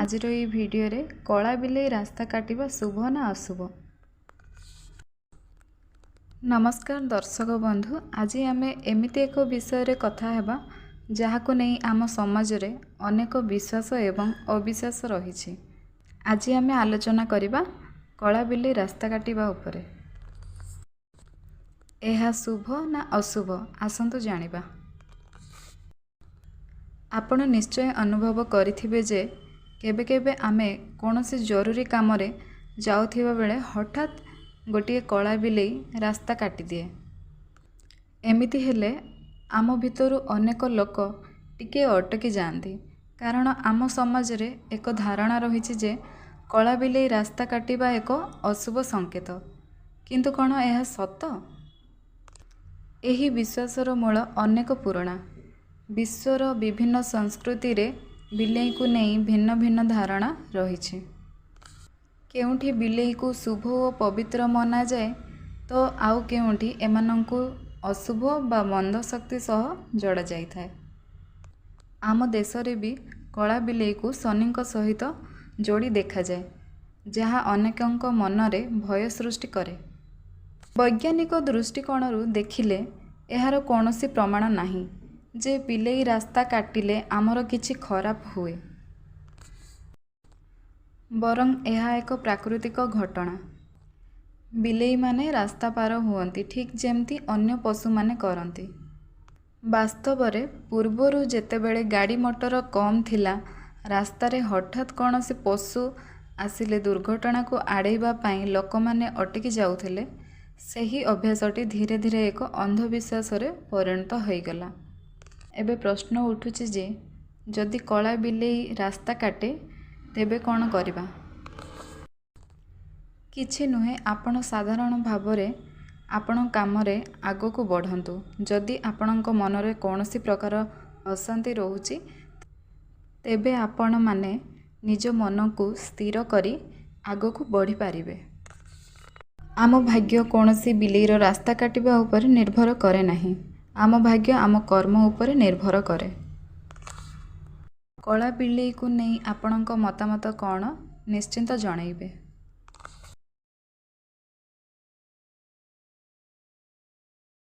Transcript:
आजिर ये भिडियो रे कला बिलेई रास्ता काटिबा शुभ ना अशुभ। नमस्कार दर्शक बंधु, आज आम एमिति एक विषय रे कथा हेबा जहाको नहीं आम समाज रे अनेक विश्वास एवं अविश्वास रही। आज आम आलोचना करिबा कला बिलेई रास्ता काटिबा उपरे। एहा शुभ ना अशुभ आसंतु जानिबा। आपण निश्चय अनुभव करिथिबे जे केबे केबे आमे कोनोसी जरूरी काम रे जाउथिबा बेले हठात गोटिए कला बिलेई रास्ता काटी दिए। एमिति हेले आम भितरु अनेक लोक टिके अटकी जाती, कारण आम समाज रे एक धारणा रही जे कला बिलेई रास्ता काटिबा एक अशुभ संकेत। किंतु कौन यह सत? एही विश्वासर मूल अनेक पुराणा। विश्वर विभिन्न संस्कृति रे बिलेई को नहीं भिन्न भिन्न धारणा रही। केउठी बिलेई को शुभ और पवित्र मना जाए तो आउ केउठी एमानंकु अशुभ बा मंद शक्ति सह जोड़ा जाई थाए। आम देश रे भी कला बिलेई को शनिंक सहित जोड़ी देखा जाए, जहाँ अनेकंक मन रे भय सृष्टि करे। वैज्ञानिक दृष्टिकोणरू देखिले एहार कौनसी प्रमाण नाही जे बिलेई रास्ता काटिले आमर किछि खराब हुए, बरं यह एक प्राकृतिक घटना। बिलेई माने रास्ता पार हुअंती ठीक जेमती अन्य पशु माने करंती। वास्तव रे पूर्वरु जेतेबेले गाड़ी मोटर कम थिला, रास्ता रे हठात कौनसी पशु आसिले दुर्घटना को आड़ेबा पाई लोक माने अटकी जाउथिले। सेही अभ्यासटी धीरे धीरे एक अंधविश्वास रे परिणत होई गला। एबे प्रश्न उठुछि जे जदि कला बिलेई रास्ता काटे तेबे कौन करिबा? किछि नुहे, आपण साधारण भावरे आपण काम रे आगो को बढ़ंतु। जदि आपणक मनरे कौनसी प्रकार अशांति रहुछि तेबे आपण माने निज मन को स्थिर करी आगो को बढ़ी पारिबे। आम भाग्य कौनसी बिलेईर रास्ता काटिबा उपर निर्भर करे नाही। आम भाग्य आम कर्म उपरे निर्भर करे। कला बिलेई को नहीं आपणक मतामत कौन निश्चिंत जणाइबे।